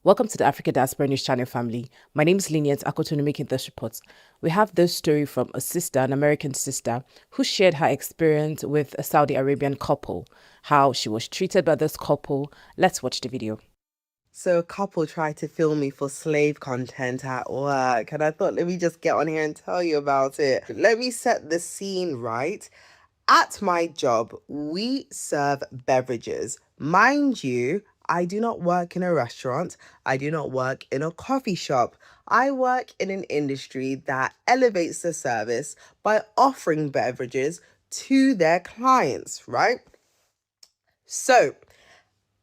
Welcome to the Africa Diaspora News Channel family. My name is Lynient Akotonou making this report. We have this story from a sister, an American sister, who shared her experience with a Saudi Arabian couple, how she was treated by this couple. Let's watch the video. So a couple tried to film me for slave content at work, and I thought, let me just get on here and tell you about it. Let me set the scene right. At my job, we serve beverages. Mind you, I do not work in a restaurant. I do not work in a coffee shop. I work in an industry that elevates the service by offering beverages to their clients, right? So,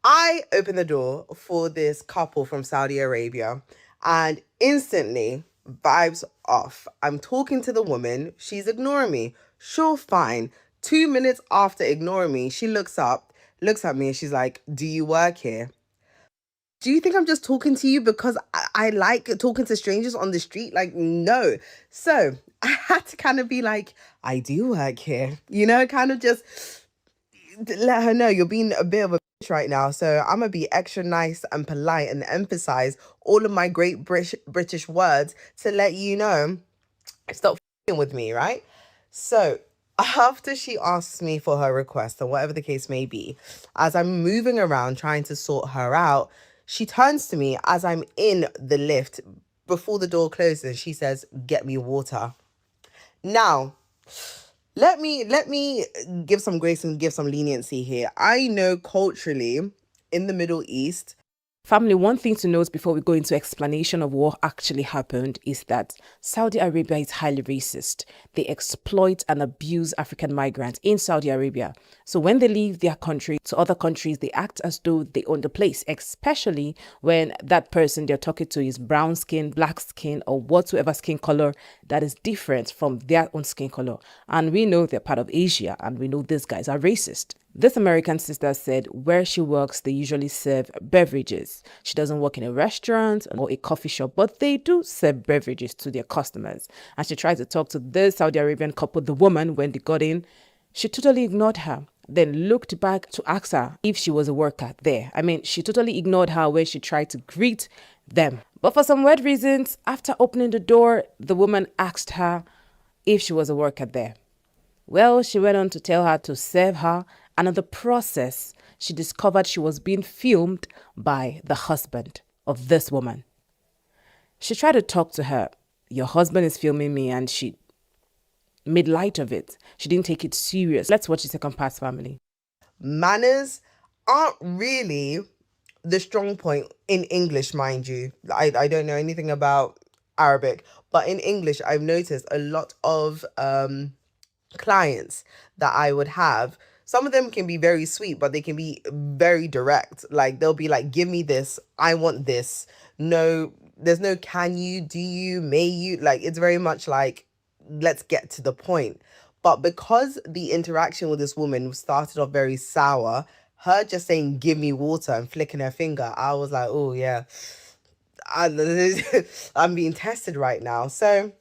I opened the door for this couple from Saudi Arabia and instantly vibes off. I'm talking to the woman, she's ignoring me. Sure, fine. 2 minutes after ignoring me, she looks up, looks at me, and she's like, "Do you work here?" Do you think I'm just talking to you because I like talking to strangers on the street? Like, no. So I had to kind of be like, "I do work here," kind of just let her know you're being a bit of a bitch right now. So I'm gonna be extra nice and polite and emphasize all of my great British words to let you know stop with me, right? So after she asks me for her request or whatever the case may be, as I'm moving around trying to sort her out, she turns to me as I'm in the lift before the door closes. She says, "Get me water." Now, let me give some grace and give some leniency here. I know culturally in the Middle East, Family, one thing to note before we go into explanation of what actually happened is that Saudi Arabia is highly racist. They exploit and abuse African migrants in Saudi Arabia. So when they leave their country to other countries, they act as though they own the place, especially when that person they're talking to is brown skin, black skin, or whatsoever skin color that is different from their own skin color. And we know they're part of Asia, and we know these guys are racist. This American sister said where she works, they usually serve beverages. She doesn't work in a restaurant or a coffee shop, but they do serve beverages to their customers. And she tried to talk to the Saudi Arabian couple, the woman, when they got in. She totally ignored her, then looked back to ask her if she was a worker there. She totally ignored her when she tried to greet them. But for some weird reasons, after opening the door, the woman asked her if she was a worker there. Well, she went on to tell her to serve her, and in the process, she discovered she was being filmed by the husband of this woman. She tried to talk to her. Your husband is filming me, and she made light of it. She didn't take it serious. Let's watch the second part, family. manners aren't really the strong point in English, mind you. I don't know anything about Arabic, but in English, I've noticed a lot of clients that I would have. Some of them can be very sweet, but they can be very direct. Like they'll be like, "Give me this. I want this." No, there's no can you, do you, may you. Like it's very much like, let's get to the point. But because the interaction with this woman started off very sour, her just saying, "Give me water," and flicking her finger, I was like, oh yeah, I'm being tested right now. So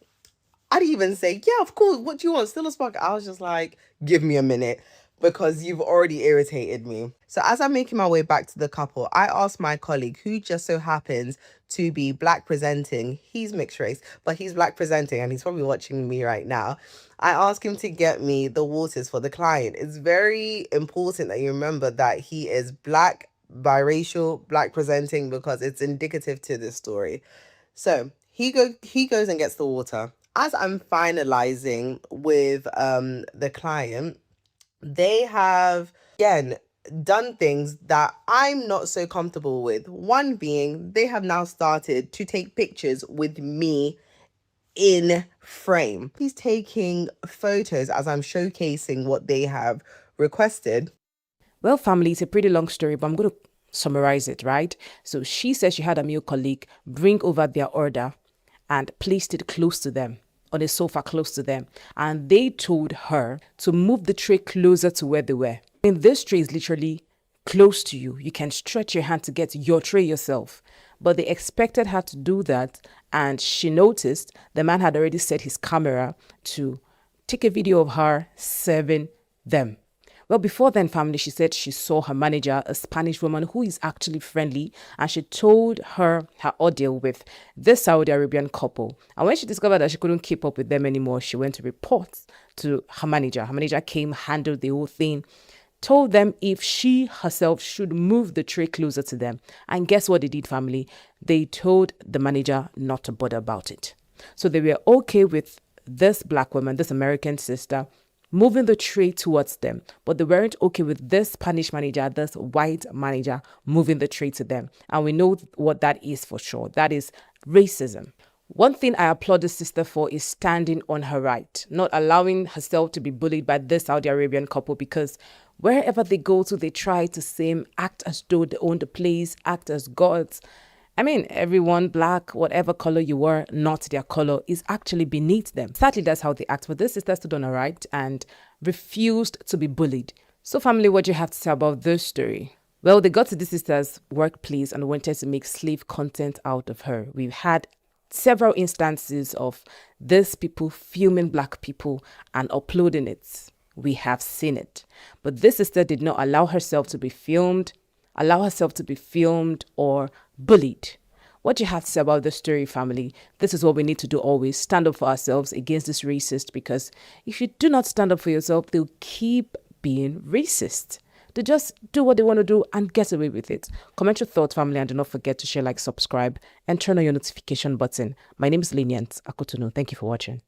I'd even say, "Yeah, of course, what do you want? Still a spark?" I was just like, "Give me a minute," because you've already irritated me. So as I'm making my way back to the couple, I asked my colleague, who just so happens to be black presenting. He's mixed race, but he's black presenting and he's probably watching me right now. I asked him to get me the waters for the client. It's very important that you remember that he is black, biracial, black presenting, because it's indicative to this story. So he goes and gets the water. As I'm finalizing with the client, they have again done things that I'm not so comfortable with. One being they have now started to take pictures with me in frame. He's taking photos as I'm showcasing what they have requested. Well, family, it's a pretty long story, but I'm going to summarize it, right? So she said she had a male colleague bring over their order and placed it close to them, on a sofa close to them. And they told her to move the tray closer to where they were. And this tray is literally close to you. You can stretch your hand to get your tray yourself. But they expected her to do that. And she noticed the man had already set his camera to take a video of her serving them. Well, before then, family, she said she saw her manager, a Spanish woman who is actually friendly, and she told her ordeal with this Saudi Arabian couple. And when she discovered that she couldn't keep up with them anymore, she went to report to her manager. Her manager came, handled the whole thing, told them if she herself should move the tray closer to them. And guess what they did, family? They told the manager not to bother about it. So they were okay with this black woman, this American sister, moving the tray towards them, but they weren't okay with this Spanish manager, this white manager, moving the tray to them. And we know what that is for sure. That is racism. One thing I applaud the sister for is standing on her right, not allowing herself to be bullied by this Saudi Arabian couple, because wherever they go to, they try to seem, act as though they own the place, act as gods. I mean, everyone, black, whatever color you were, not their color, is actually beneath them. Sadly, that's how they act. But this sister stood on her right and refused to be bullied. So, family, what do you have to say about this story? Well, they got to this sister's workplace and wanted to make slave content out of her. We've had several instances of these people filming black people and uploading it. We have seen it. But this sister did not allow herself to be filmed, or bullied. What do you have to say about this story, family? This is what we need to do always. Stand up for ourselves against this racist, because if you do not stand up for yourself, they'll keep being racist. They just do what they want to do and get away with it. Comment your thoughts, family, and do not forget to share, like, subscribe, and turn on your notification button. My name is Lynient Akotonou. Thank you for watching.